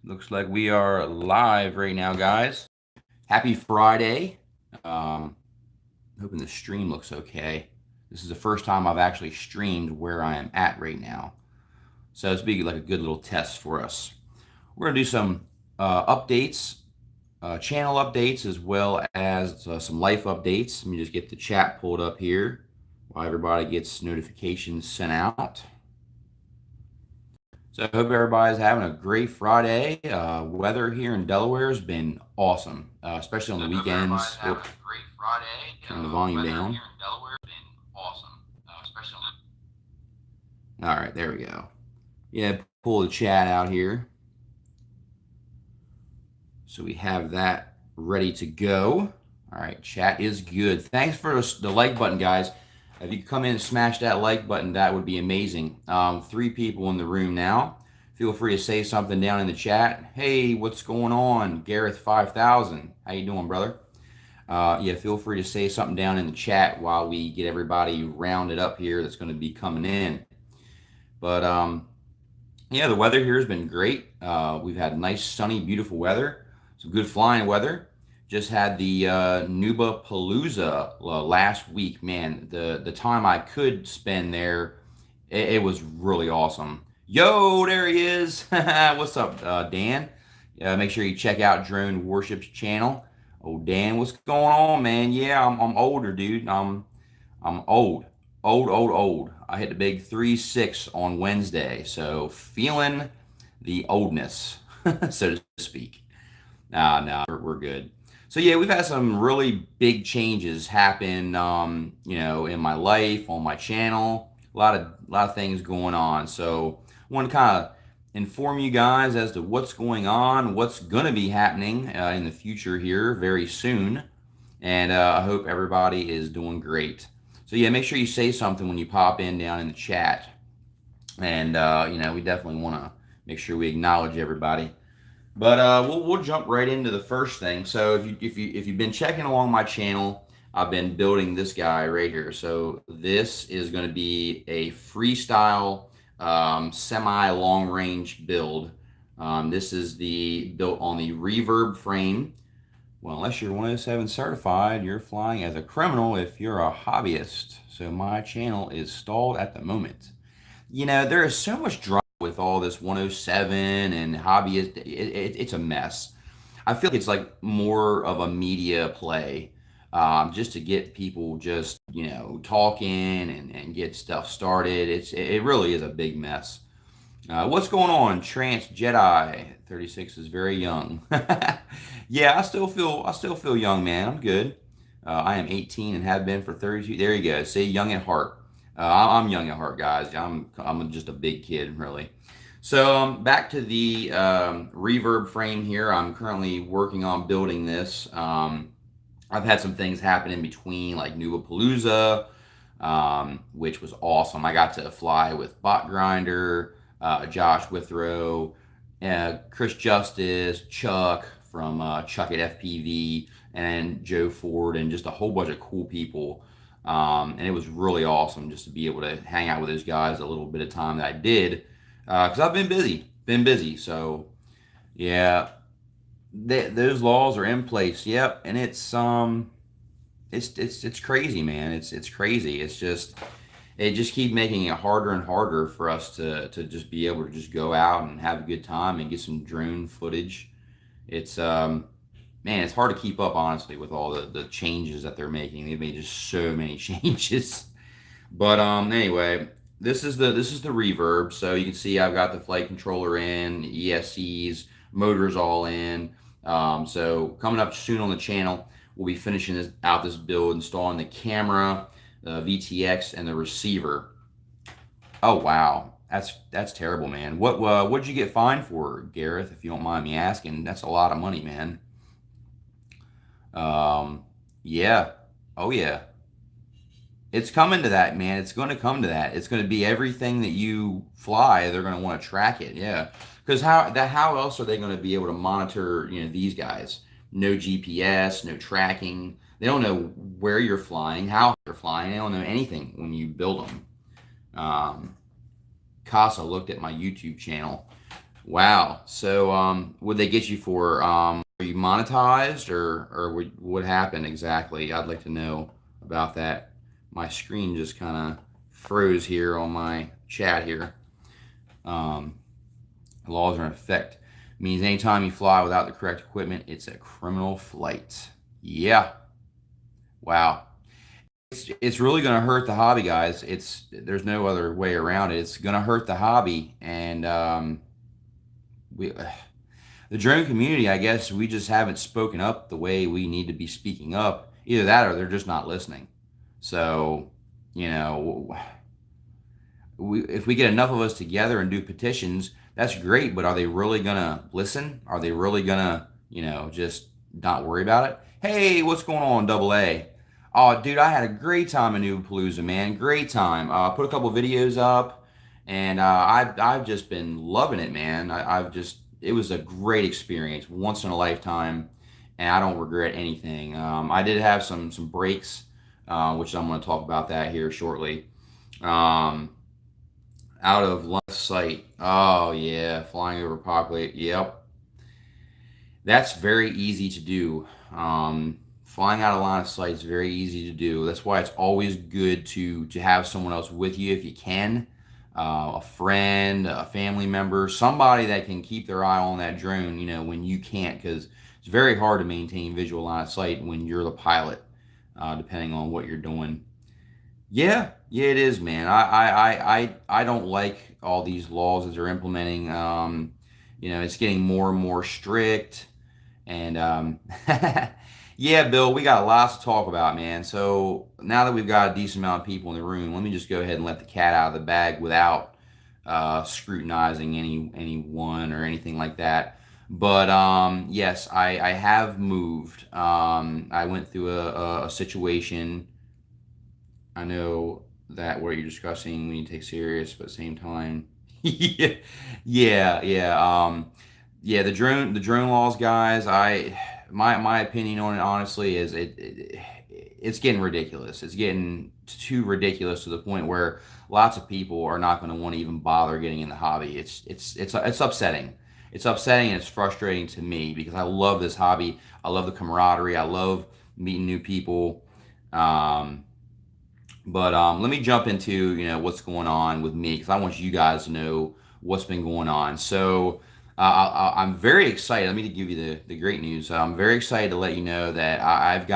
Looks like we are live right now, guys. Happy Friday. Um, Hoping the stream looks okay. This is the first time I've actually streamed where I am at right now. So it's be like a good little test for us. We're going to do some updates, channel updates, as well as some life updates. Let me just get the chat pulled up here while everybody gets notifications sent out. So I hope everybody's having a great Friday. Weather here in Delaware has been awesome, especially on the So I hope weekends. everybody's Whoop, having a great Friday. turn the volume Weather down. here in Delaware has been awesome, especially on All right, there we go. Yeah, pull the chat out here. So we have that ready to go. All right, chat is good. Thanks for the like button, guys. If you could come in and smash that like button, that would be amazing. 3 people in the room now. Feel free to say something down in the chat. Hey, what's going on? Gareth 5000. How you doing, brother? Yeah, feel free to say something down in the chat while we get everybody rounded up here that's going to be coming in. But yeah, the weather here has been great. We've had nice, sunny, beautiful weather. Some good flying weather. Just had the Nuba Palooza last week. Man, the time I could spend there, it was really awesome. Yo, there he is. What's up, Dan? Make sure you check out Drone Worship's channel. Oh, Dan, what's going on, man? Yeah, I'm older, dude. I'm old. I hit the big 3-6 on Wednesday, so feeling the oldness, so to speak. Nah, we're good. So yeah, we've had some really big changes happen, in my life, on my channel. A lot of things going on. So I want to kind of inform you guys as to what's going on, what's gonna be happening in the future here very soon, and I hope everybody is doing great. So yeah, make sure you say something when you pop in down in the chat, and we definitely want to make sure we acknowledge everybody. But we'll jump right into the first thing. So if you've been checking along my channel, I've been building this guy right here. So this is going to be a freestyle semi long range build. This is the built on the reverb frame. Well, unless you're 107 certified, you're flying as a criminal if you're a hobbyist. So my channel is stalled at the moment. There is so much drama with all this 107 and hobbyist. It's a mess. I feel like it's like more of a media play, just to get people just talking and get stuff started. It really is a big mess. What's going on, Trance Jedi? 36 is very young. Yeah, I still feel young, man. I'm good. I am 18 and have been for 32. There you go. Say young at heart. I'm young at heart, guys. I'm just a big kid, really. So back to the reverb frame here. I'm currently working on building this. I've had some things happen in between, like Nubapalooza, which was awesome. I got to fly with Bot Grinder, Josh Withrow, Chris Justice, Chuck from Chuck at FPV, and Joe Ford, and just a whole bunch of cool people. And it was really awesome just to be able to hang out with those guys a little bit of time that I did, because I've been busy. So yeah, those laws are in place. Yep, and it's crazy, man. It's crazy. It just keep making it harder and harder for us to just be able to just go out and have a good time and get some drone footage. It's Man, it's hard to keep up, honestly, with all the changes that they're making. They've made just so many changes. But anyway, this is the reverb. So you can see I've got the flight controller in, ESCs, motors all in. So coming up soon on the channel, we'll be finishing this build, installing the camera, the VTX, and the receiver. Oh wow, that's terrible, man. What'd you get fined for, Gareth? If you don't mind me asking, that's a lot of money, man. Yeah. Oh yeah. It's coming to that, man. It's going to come to that. It's going to be everything that you fly. They're going to want to track it. Yeah, because how else are they going to be able to monitor these guys? No GPS, no tracking. They don't know where you're flying, how you're flying. They don't know anything when you build them. Casa looked at my YouTube channel. Wow. So, would they get you for? Are you monetized, or what happened exactly? I'd like to know about that. My screen just kind of froze here on my chat here. Um, Laws are in effect. Means anytime you fly without the correct equipment, it's a criminal flight. Yeah. Wow. It's really going to hurt the hobby, guys. There's no other way around it. It's going to hurt the hobby, and we the drone community, I guess we just haven't spoken up the way we need to be speaking up. Either that or they're just not listening. So, you know, if we get enough of us together and do petitions, that's great. But are they really gonna listen? Are they really gonna, just not worry about it? Hey, what's going on, Double A? Oh, dude, I had a great time in New Palooza, man. Great time. Put a couple videos up, and I've just been loving it, man. I've just it was a great experience, once in a lifetime, and I don't regret anything. I did have some breaks, which I'm going to talk about that here shortly. Um, Out of line of sight. Oh yeah, flying over populate. Yep, that's very easy to do. Flying out of line of sight is very easy to do. That's why it's always good to have someone else with you if you can. A friend, a family member, somebody that can keep their eye on that drone. When you can't, because it's very hard to maintain visual line of sight when you're the pilot, depending on what you're doing. Yeah, yeah, it is, man. I don't like all these laws that they're implementing. It's getting more and more strict, and yeah, Bill, we got lots to talk about, man. So now that we've got a decent amount of people in the room, let me just go ahead and let the cat out of the bag without scrutinizing anyone or anything like that. But yes, I have moved. I went through a situation. I know that what you're discussing we need to take serious, but at the same time, yeah, yeah. The drone laws, guys. My opinion on it, honestly, is it's getting ridiculous. It's getting too ridiculous to the point where lots of people are not going to want to even bother getting in the hobby. It's upsetting. It's upsetting and it's frustrating to me because I love this hobby. I love the camaraderie. I love meeting new people. Um, but let me jump into what's going on with me because I want you guys to know what's been going on. So I'm very excited. Let me give you the great news. I'm very excited to let you know that I've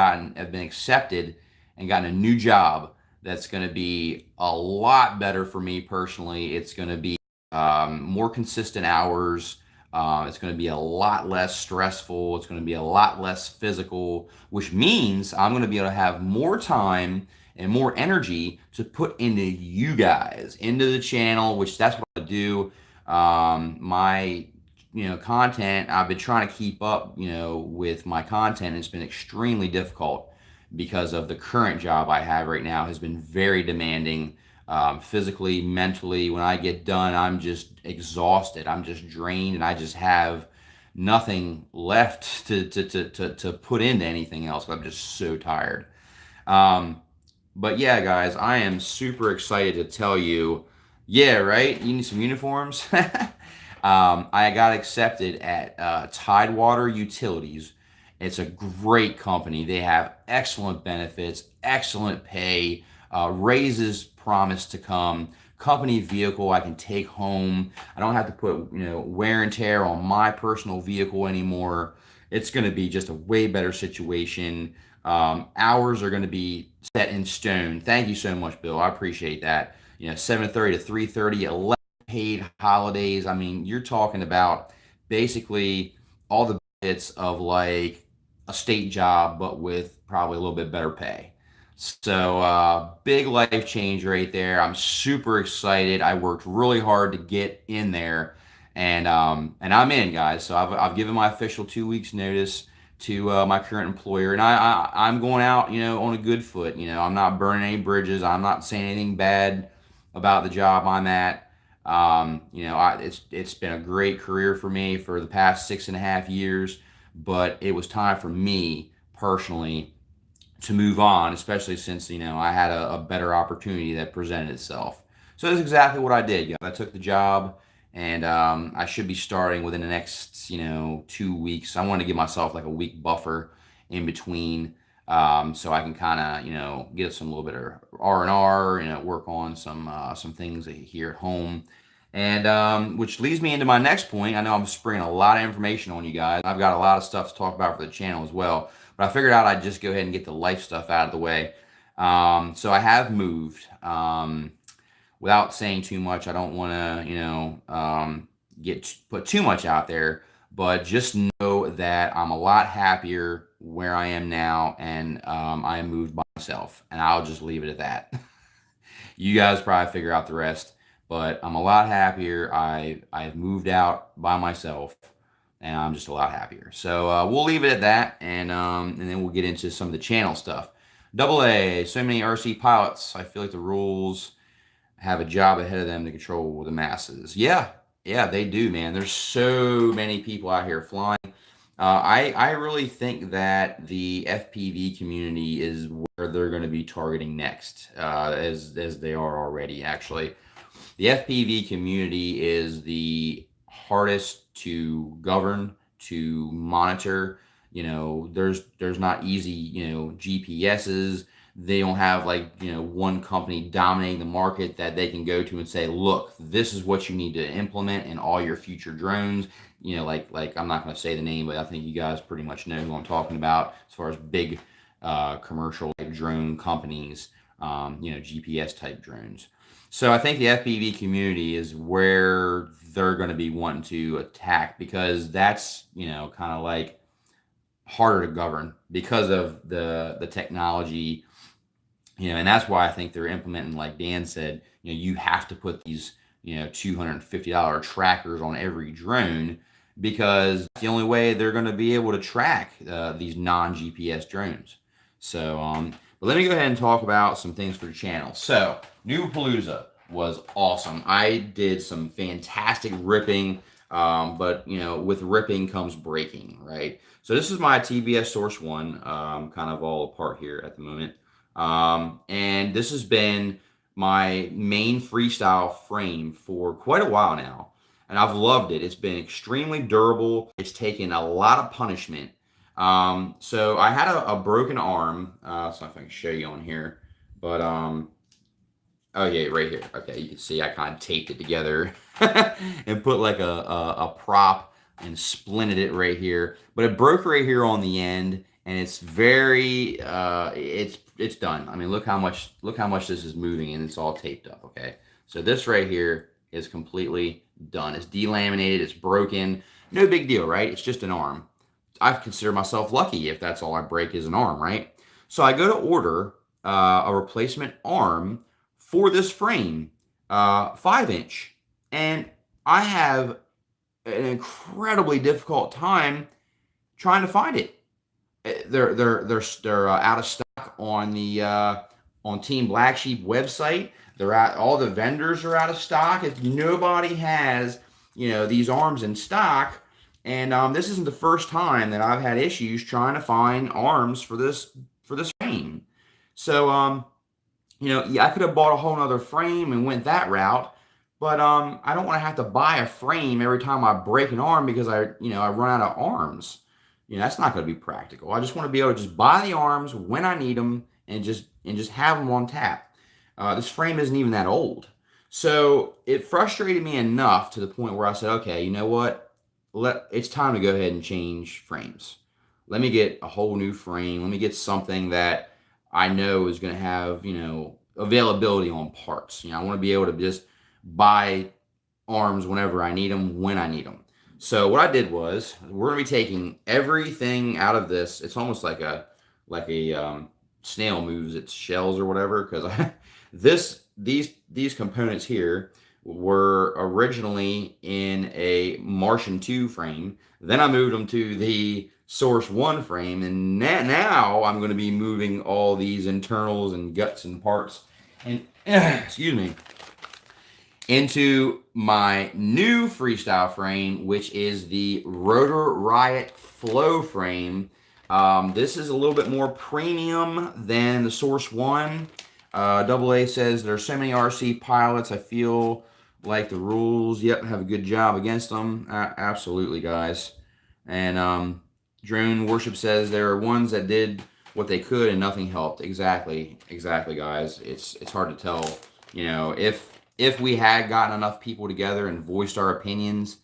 been accepted and gotten a new job that's going to be a lot better for me personally. It's going to be more consistent hours. It's going to be a lot less stressful. It's going to be a lot less physical, which means I'm going to be able to have more time and more energy to put into you guys, into the channel, which that's what I do. My content, I've been trying to keep up, with my content. It's been extremely difficult because of the current job I have right now has been very demanding, physically, mentally. When I get done, I'm just exhausted. I'm just drained, and I just have nothing left to put into anything else. I'm just so tired. Um, but yeah, guys, I am super excited to tell you. Yeah, right? You need some uniforms? I got accepted at Tidewater Utilities. It's a great company. They have excellent benefits, excellent pay, raises promise to come, company vehicle I can take home. I don't have to put wear and tear on my personal vehicle anymore. It's going to be just a way better situation. Hours are going to be set in stone. Thank you so much, Bill. I appreciate that. 7:30 to 3:30, 11 paid holidays. I mean, you're talking about basically all the bits of like a state job, but with probably a little bit better pay. So, big life change right there. I'm super excited. I worked really hard to get in there, and I'm in, guys. So I've given my official 2 weeks notice to my current employer, and I'm going out, on a good foot. I'm not burning any bridges. I'm not saying anything bad about the job I'm at. It's been a great career for me for the past 6.5 years, but it was time for me personally to move on, especially since I had a better opportunity that presented itself. So that's exactly what I did. I took the job, and I should be starting within the next 2 weeks. I want to give myself like a week buffer in between, so I can kind of get some little bit of R&R, work on some things here at home. And which leads me into my next point. I know I'm springing a lot of information on you guys. I've got a lot of stuff to talk about for the channel as well, but I figured out I'd just go ahead and get the life stuff out of the way. So I have moved. Without saying too much, I don't want to, put too much out there, but just know that I'm a lot happier where I am now, and I moved by myself, and I'll just leave it at that. You guys probably figure out the rest, but I'm a lot happier. I've moved out by myself, and I'm just a lot happier. So we'll leave it at that, and then we'll get into some of the channel stuff. Double A, so many RC pilots. I feel like the rules have a job ahead of them to control the masses. Yeah, they do, man. There's so many people out here flying. I really think that the FPV community is where they're going to be targeting next, as they are already, actually. The FPV community is the hardest to govern, to monitor. There's not easy, GPSs. They don't have one company dominating the market that they can go to and say, look, this is what you need to implement in all your future drones. Like I'm not going to say the name, but I think you guys pretty much know who I'm talking about as far as big commercial drone companies, GPS type drones. So I think the FPV community is where they're going to be wanting to attack, because that's kind of like harder to govern because of the technology. And that's why I think they're implementing, like Dan said, you have to put these, $250 trackers on every drone, because it's the only way they're going to be able to track these non-GPS drones. So, but let me go ahead and talk about some things for the channel. So, New Palooza was awesome. I did some fantastic ripping, but with ripping comes breaking, right? So this is my TBS Source 1, kind of all apart here at the moment. And this has been my main freestyle frame for quite a while now, and I've loved it. It's been extremely durable. It's taken a lot of punishment. So I had a broken arm. So I don't know if I can show you on here, but oh yeah, right here. Okay, you can see I kind of taped it together and put like a prop and splinted it right here. But it broke right here on the end, and it's very it's done. I mean, look how much this is moving, and it's all taped up. Okay, so this right here is completely done. It's delaminated. It's broken. No big deal, right? It's just an arm. I consider myself lucky if that's all I break is an arm, right? So I go to order a replacement arm for this frame, 5-inch, and I have an incredibly difficult time trying to find it. They're out of stock on the on Team Black Sheep website. All the vendors are out of stock. If nobody has these arms in stock, and this isn't the first time that I've had issues trying to find arms for this frame. So yeah, I could have bought a whole nother frame and went that route, but I don't want to have to buy a frame every time I break an arm because I run out of arms. That's not going to be practical. I just want to be able to just buy the arms when I need them and just have them on tap. This frame isn't even that old. So it frustrated me enough to the point where I said, okay, you know what? It's time to go ahead and change frames. Let me get a whole new frame. Let me get something that I know is going to have, availability on parts. I want to be able to just buy arms whenever I need them, when I need them. So what I did was, we're going to be taking everything out of this. It's almost like a snail moves its shells or whatever, because these components here were originally in a Martian 2 frame. Then I moved them to the Source 1 frame, and now I'm going to be moving all these internals and guts and parts and excuse me, into my new freestyle frame, which is the Rotor Riot Flow frame. This is a little bit more premium than the Source 1. Double A says there's so many RC pilots. I feel like the rules. Yep, have a good job against them. Absolutely, guys. And Drone Worship says there are ones that did what they could and nothing helped. Exactly, guys. It's hard to tell. If we had gotten enough people together and voiced our opinions,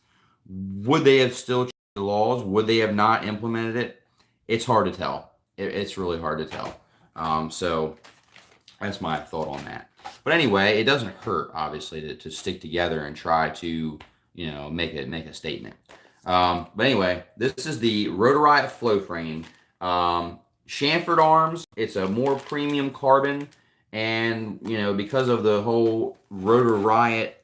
would they have still changed the laws? Would they have not implemented it? It's hard to tell. It's really hard to tell. So that's my thought on that. But anyway, it doesn't hurt obviously to stick together and try to make a statement. But anyway, this is the Rotor Riot flow frame. Chamfered arms. It's a more premium carbon, and because of the whole Rotor Riot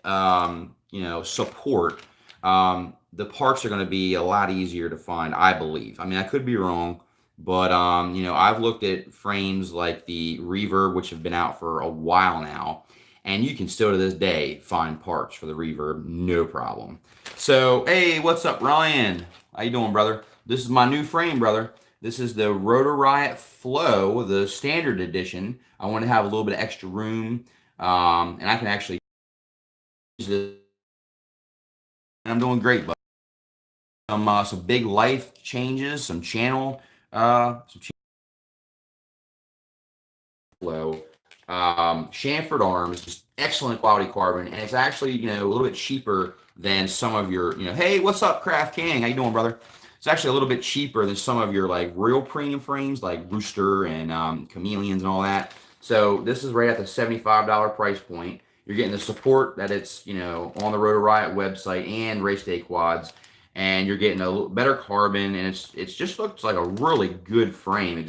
support, the parts are going to be a lot easier to find, I believe. I mean, I could be wrong, but I've looked at frames like the Reverb, which have been out for a while now, and you can still to this day find parts for the Reverb, no problem. So, hey, what's up, Ryan? How you doing, brother? This is my new frame, brother. This is the Rotor Riot Flow, the standard edition. I want to have a little bit of extra room, and I can actually use this. I'm doing great, but some big life changes, some channel flow. Chamfered arms, just excellent quality carbon, and it's actually a little bit cheaper than some of your Hey, what's up, Craft King? How you doing, brother? It's actually a little bit cheaper than some of your like real premium frames, like Rooster and Chameleons and all that. So this is right at the $75 price point. You're getting the support that it's on the Rotor Riot website and Race Day Quads, and you're getting a better carbon, and it's just looks like a really good frame.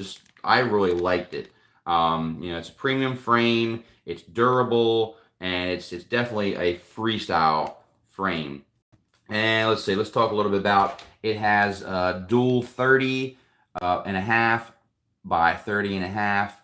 I really liked it. It's a premium frame, it's durable, and it's definitely a freestyle frame. And let's talk a little bit about it. Has dual 30 and a half by 30 and a half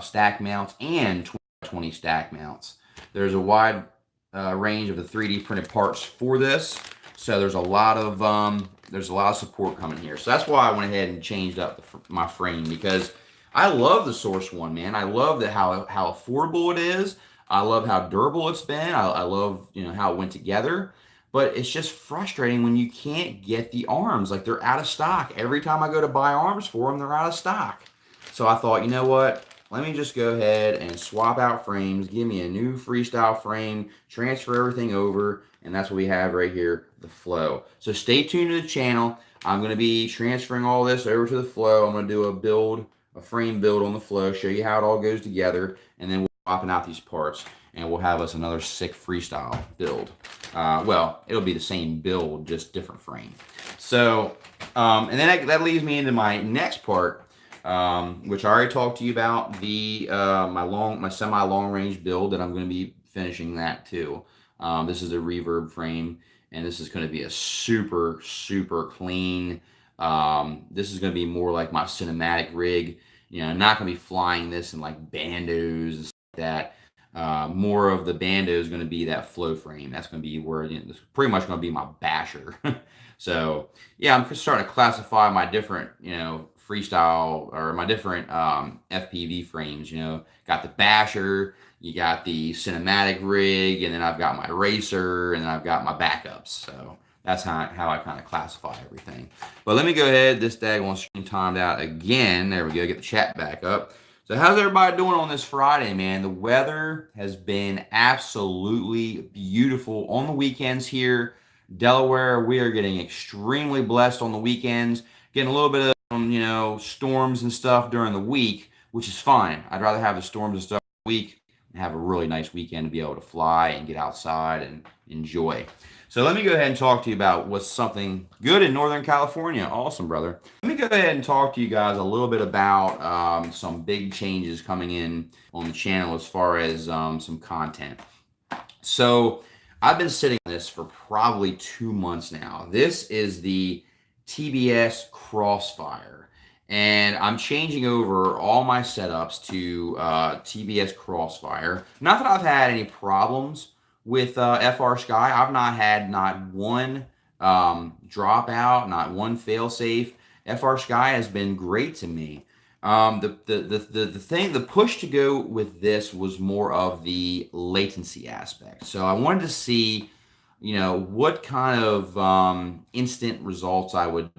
stack mounts and 20 stack mounts. There's a wide range of the 3D printed parts for this, so there's a lot of support coming here. So that's why I went ahead and changed up my frame, because I love the Source One, man. I love how affordable it is. I love how durable it's been. I love how it went together. But it's just frustrating when you can't get the arms. Like, they're out of stock. Every time I go to buy arms for them, they're out of stock. So I thought, you know what? Let me just go ahead and swap out frames. Give me a new freestyle frame. Transfer everything over. And that's what we have right here, the Flow. So stay tuned to the channel. I'm going to be transferring all this over to the Flow. I'm going to do a frame build on the Flow, show you how it all goes together, and then we'll swapping out these parts, and we'll have us another sick freestyle build. Well, it'll be the same build, just different frame. So, and then that leads me into my next part, which I already talked to you about, my semi long range build that I'm going to be finishing that too. This is a Reverb frame, and this is going to be a super clean. This is going to be more like my cinematic rig. I'm not going to be flying this in like bandos and stuff like that. More of the bando is going to be that flow frame. That's going to be where it's pretty much going to be my basher. So yeah, I'm starting to classify my different freestyle, or my different FPV frames. Got the basher, you got the cinematic rig, and then I've got my racer, and then I've got my backups. So that's how I kind of classify everything. But let me go ahead. This daggone stream timed out again. There we go. Get the chat back up. So how's everybody doing on this Friday, man? The weather has been absolutely beautiful on the weekends here. Delaware, we are getting extremely blessed on the weekends. Getting a little bit of storms and stuff during the week, which is fine. I'd rather have the storms and stuff week and have a really nice weekend to be able to fly and get outside and enjoy. So let me go ahead and talk to you about what's something good in Northern California. Awesome, brother. Let me go ahead and talk to you guys a little bit about some big changes coming in on the channel as far as some content. So I've been sitting on this for probably 2 months now. This is the TBS Crossfire, and I'm changing over all my setups to TBS Crossfire. Not that I've had any problems with FR Sky. I've not had not one dropout, not one failsafe. FR Sky has been great to me. The push to go with this was more of the latency aspect. So I wanted to see, what kind of instant results I would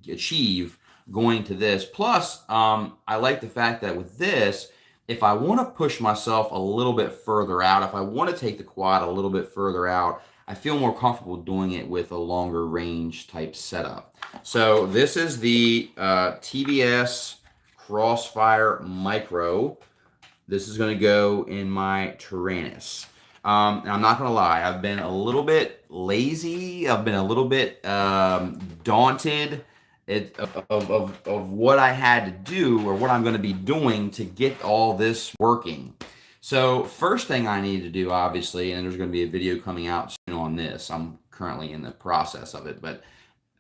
achieve going to this. Plus, I like the fact that with this, if I want to push myself a little bit further out, if I want to take the quad a little bit further out, I feel more comfortable doing it with a longer range type setup. So this is the TBS Crossfire Micro. This is going to go in my Tyrannus. And I'm not going to lie, I've been a little bit lazy. I've been a little bit daunted of what I had to do or what I'm going to be doing to get all this working. So first thing I need to do, obviously, and there's going to be a video coming out soon on this. I'm currently in the process of it, but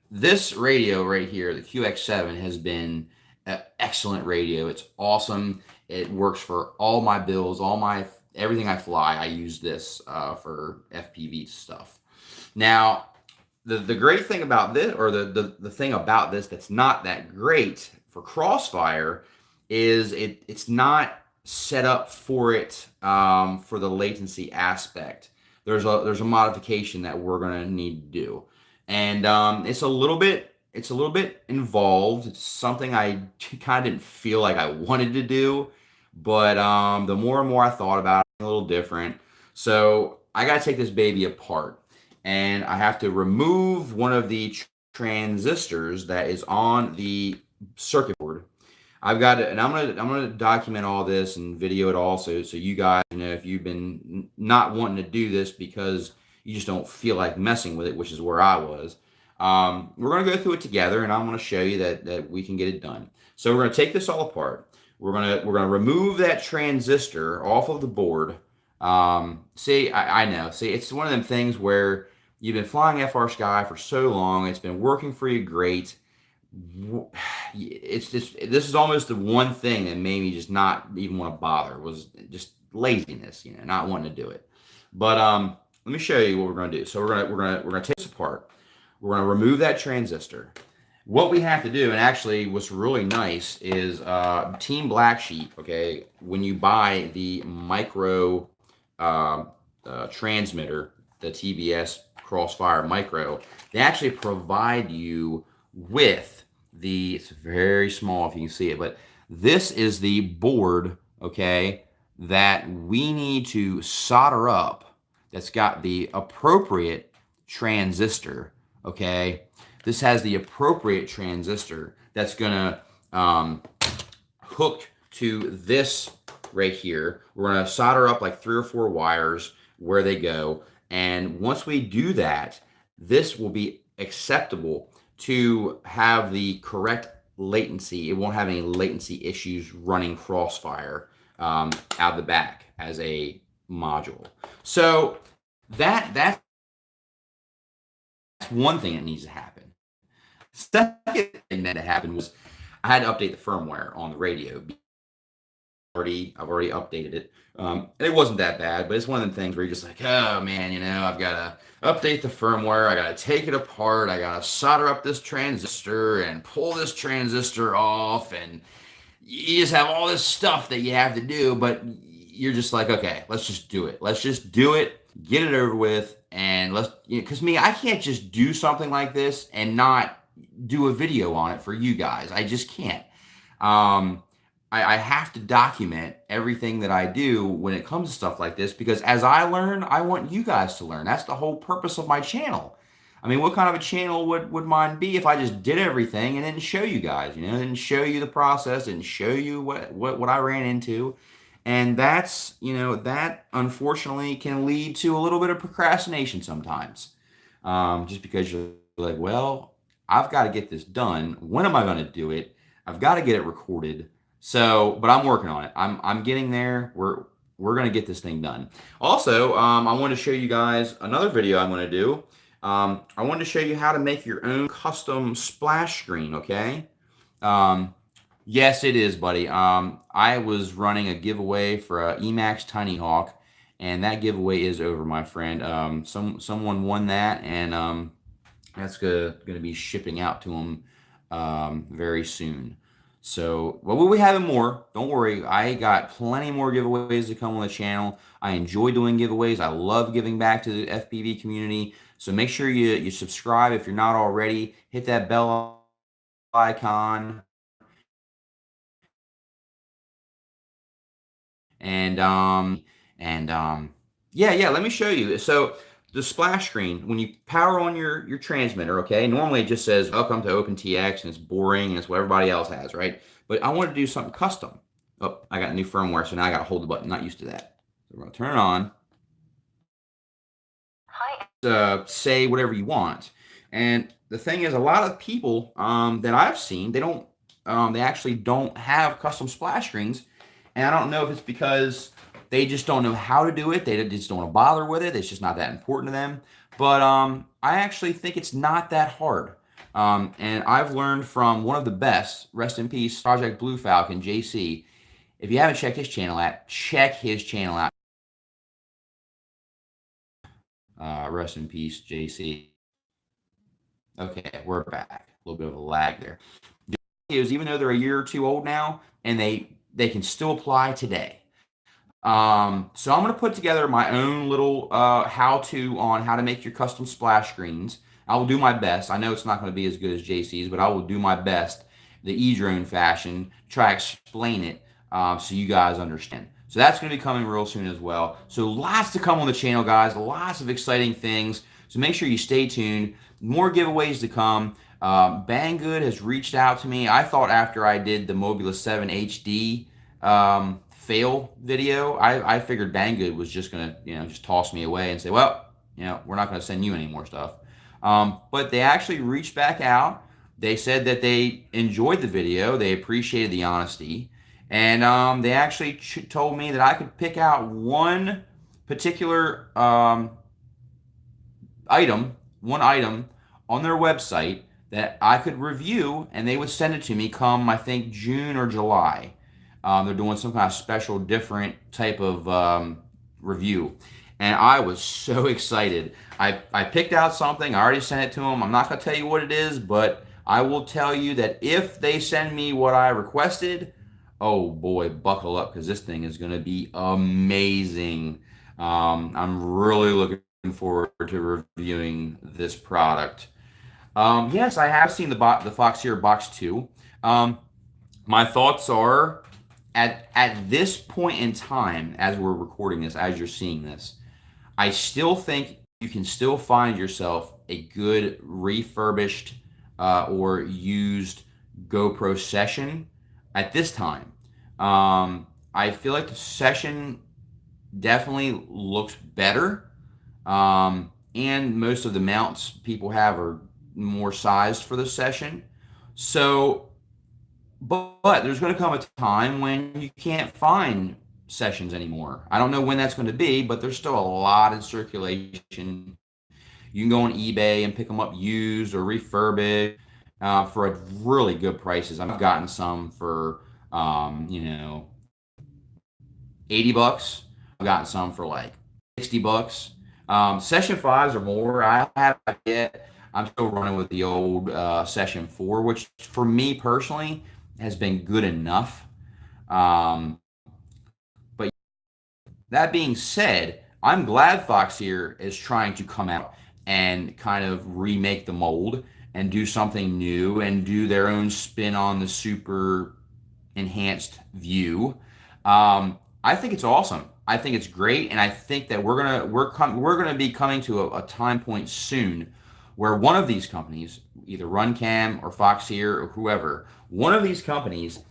this radio right here, the QX7, has been an excellent radio. It's awesome. It works for all my bills, everything I fly. I use this for FPV stuff. Now, the great thing about this, or the thing about this that's not that great for Crossfire, is it's not set up for it for the latency aspect. There's a modification that we're gonna need to do, and it's a little bit involved. It's something I kind of didn't feel like I wanted to do, but the more and more I thought about it, a little different. So I got to take this baby apart, and I have to remove one of the transistors that is on the circuit board. I've got it, and I'm gonna document all this and video it also, so you guys know if you've been not wanting to do this because you just don't feel like messing with it, which is where I was. We're gonna go through it together, and I'm gonna show you that we can get it done. So we're gonna take this all apart. We're gonna remove that transistor off of the board. See, I know. See, it's one of them things where you've been flying FR Sky for so long. It's been working for you great. It's just, this is almost the one thing that made me just not even want to bother, was just laziness, not wanting to do it. But let me show you what we're going to do. So we're gonna take this apart. We're going to remove that transistor. What we have to do, and actually what's really nice, is Team Black Sheep, okay, when you buy the micro transmitter, the TBS Crossfire Micro, they actually provide you with it's very small if you can see it, but this is the board, okay, that we need to solder up, that's got the appropriate transistor, okay. This has the appropriate transistor that's gonna hook to this right here. We're gonna solder up like 3 or 4 wires where they go, and once we do that, this will be acceptable to have the correct latency. It won't have any latency issues running Crossfire out the back as a module. So that's one thing that needs to happen. Second thing that happened was I had to update the firmware on the radio. I've already updated it. And it wasn't that bad, but it's one of them things where you're just like, oh man, I've got to update the firmware. I got to take it apart. I got to solder up this transistor and pull this transistor off. And you just have all this stuff that you have to do, but you're just like, okay, let's just do it. Let's just do it, get it over with. And because I can't just do something like this and not do a video on it for you guys. I just can't. I have to document everything that I do when it comes to stuff like this, because as I learn, I want you guys to learn. That's the whole purpose of my channel. I mean, what kind of a channel would mine be if I just did everything and didn't show you guys, didn't show you the process, didn't show you what I ran into. And that's, that unfortunately can lead to a little bit of procrastination sometimes. Just because you're like, well, I've got to get this done. When am I going to do it? I've got to get it recorded. So, but I'm working on it. I'm getting there. We're going to get this thing done. Also, I want to show you guys another video I'm going to do. I wanted to show you how to make your own custom splash screen, okay? Yes, it is, buddy. I was running a giveaway for a Emax Tiny Hawk, and that giveaway is over, my friend. Someone won that, and that's going to be shipping out to them very soon. So, well, we'll be having more. Don't worry. I got plenty more giveaways to come on the channel. I enjoy doing giveaways. I love giving back to the FPV community. So make sure you subscribe if you're not already. Hit that bell icon. And yeah, let me show you. So the splash screen, when you power on your transmitter, okay, normally it just says welcome to OpenTX and it's boring and it's what everybody else has, right? But I want to do something custom. Oh, I got new firmware, so now I got to hold the button. Not used to that. So we're gonna turn it on. Say whatever you want. And the thing is, a lot of people that I've seen, they actually don't have custom splash screens. And I don't know if it's because they just don't know how to do it. They just don't want to bother with it. It's just not that important to them. But I actually think it's not that hard. And I've learned from one of the best, rest in peace, Project Blue Falcon, JC. If you haven't checked his channel out, check his channel out. Rest in peace, JC. Okay, we're back. A little bit of a lag there. Is even though they're a year or two old now, and they can still apply today. So I'm going to put together my own little how-to on how to make your custom splash screens. I will do my best. I know it's not going to be as good as JC's, but I will do my best, the edrone fashion, try to explain it so you guys understand. So that's going to be coming real soon as well. So lots to come on the channel, guys. Lots of exciting things. So make sure you stay tuned. More giveaways to come. Banggood has reached out to me. I thought after I did the Mobula 7 HD fail video, I figured Banggood was just gonna, just toss me away and say, well, we're not gonna send you any more stuff. But they actually reached back out. They said that they enjoyed the video. They appreciated the honesty. And they actually told me that I could pick out one particular one item on their website that I could review, and they would send it to me come, I think, June or July. They're doing some kind of special, different type of review. And I was so excited. I picked out something. I already sent it to them. I'm not going to tell you what it is, but I will tell you that if they send me what I requested, oh boy, buckle up, because this thing is going to be amazing. I'm really looking forward to reviewing this product. Yes, I have seen the Foxeer Box 2. My thoughts are, at this point in time, as we're recording this, as you're seeing this, I still think you can still find yourself a good refurbished or used GoPro session at this time. I feel like the session definitely looks better. And most of the mounts people have are more sized for the session. So, but there's going to come a time when you can't find sessions anymore. I don't know when that's going to be, but there's still a lot in circulation. You can go on eBay and pick them up used or refurbished for really good prices. I've gotten some for, 80 bucks. I've gotten some for like 60 bucks. Session 5s or more, I haven't yet. I'm still running with the old Session 4, which for me personally has been good enough. But that being said, I'm glad Foxeer is trying to come out and kind of remake the mold and do something new and do their own spin on the super enhanced view. I think it's awesome. I think it's great, and I think that we're gonna be coming to a time point soon where one of these companies, either RunCam or Foxeer or whoever, one of these companies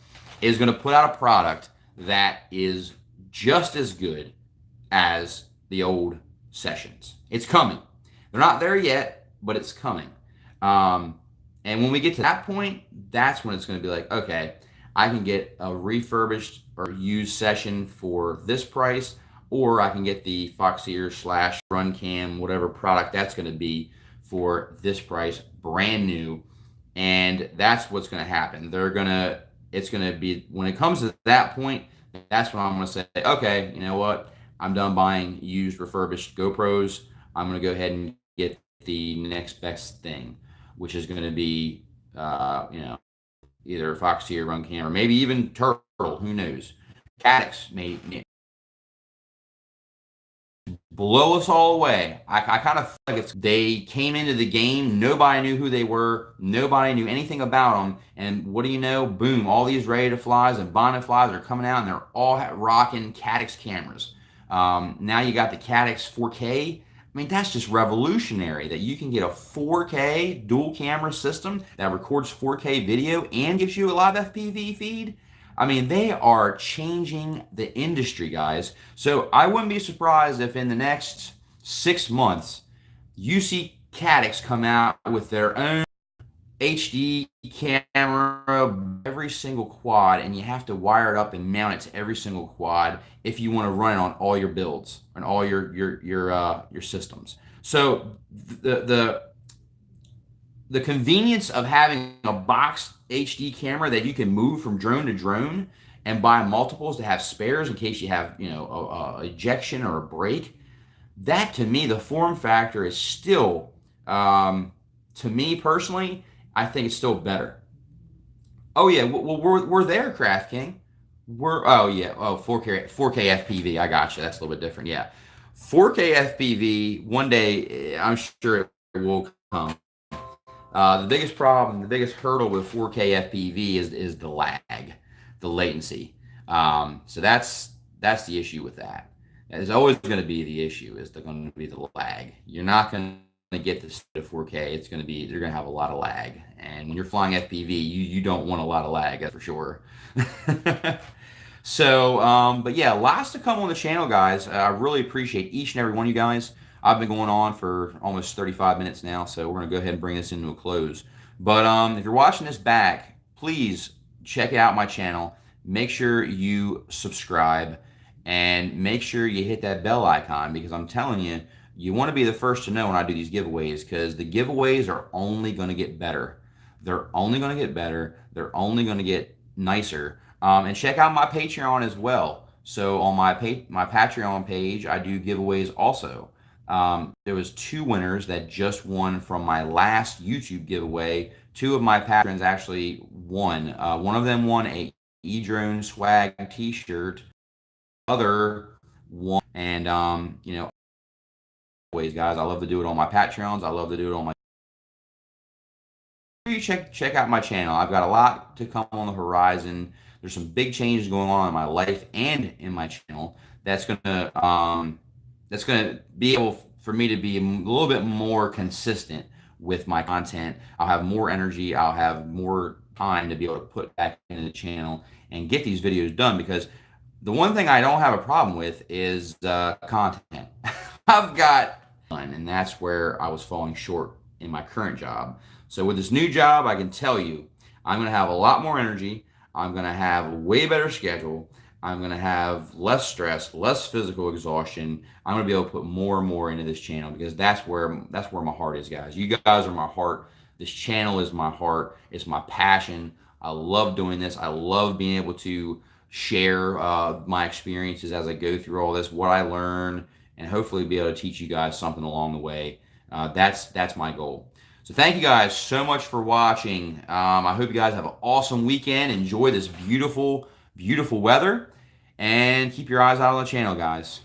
is going to put out a product that is just as good as the old sessions. It's coming. They're not there yet, but it's coming. And when we get to that point, that's when it's going to be like, okay, I can get a refurbished or used session for this price, or I can get the Foxeer / RunCam, whatever product that's going to be, for this price, brand new. And that's what's going to happen. It's going to be, when it comes to that point, that's when I'm going to say, okay, you know what? I'm done buying used refurbished GoPros. I'm going to go ahead and get the next best thing, which is going to be, either Fox T or Run Camera, maybe even Turtle. Who knows? Caddx may blow us all away. I kind of feel like they came into the game. Nobody knew who they were. Nobody knew anything about them. And what do you know? Boom! All these ready to flies and bonnet flies are coming out, and they're all rocking Caddx cameras. Now you got the Caddx 4K. I mean, that's just revolutionary that you can get a 4K dual camera system that records 4K video and gives you a live FPV feed. I mean, they are changing the industry, guys. So I wouldn't be surprised if in the next 6 months you see Caddx come out with their own HD camera every single quad, and you have to wire it up and mount it to every single quad if you want to run it on all your builds and all your systems. So the convenience of having a box HD camera that you can move from drone to drone and buy multiples to have spares in case you have, a ejection or a break. That, to me, the form factor is still, to me personally, I think it's still better. Oh yeah, well we're there, Craft King. Oh yeah, 4K FPV. I got you. That's a little bit different. Yeah, 4K FPV. One day, I'm sure it will come. The biggest problem, the biggest hurdle with 4K FPV is the lag, the latency. So that's the issue with that. It's always going to be the issue is going to be the lag. You're not going to get this to 4K. It's going to be you're going to have a lot of lag, and when you're flying FPV, you don't want a lot of lag, that's for sure. So, but yeah, lots to come on the channel, guys. I really appreciate each and every one of you guys. I've been going on for almost 35 minutes now, so we're going to go ahead and bring this into a close. But if you're watching this back, please check out my channel. Make sure you subscribe and make sure you hit that bell icon because I'm telling you, you want to be the first to know when I do these giveaways because the giveaways are only going to get better. They're only going to get better. They're only going to get nicer. And check out my Patreon as well. So on my Patreon page, I do giveaways also. There was 2 winners that just won from my last YouTube giveaway. 2 of my patrons actually won. One of them won a edrone swag T-shirt. Other one, and ways, guys. I love to do it on my Patreons. I love to do it on my. You check out my channel. I've got a lot to come on the horizon. There's some big changes going on in my life and in my channel. That's gonna be able for me to be a little bit more consistent with my content. I'll have more energy. I'll have more time to be able to put back into the channel and get these videos done because the one thing I don't have a problem with is content. I've got fun, and that's where I was falling short in my current job. So with this new job, I can tell you, I'm going to have a lot more energy. I'm going to have a way better schedule. I'm going to have less stress, less physical exhaustion. I'm going to be able to put more and more into this channel because that's where my heart is, guys. You guys are my heart. This channel is my heart. It's my passion. I love doing this. I love being able to share my experiences as I go through all this, what I learn, and hopefully be able to teach you guys something along the way. That's my goal. So thank you guys so much for watching. I hope you guys have an awesome weekend. Enjoy this beautiful, beautiful weather, and keep your eyes out on the channel, guys.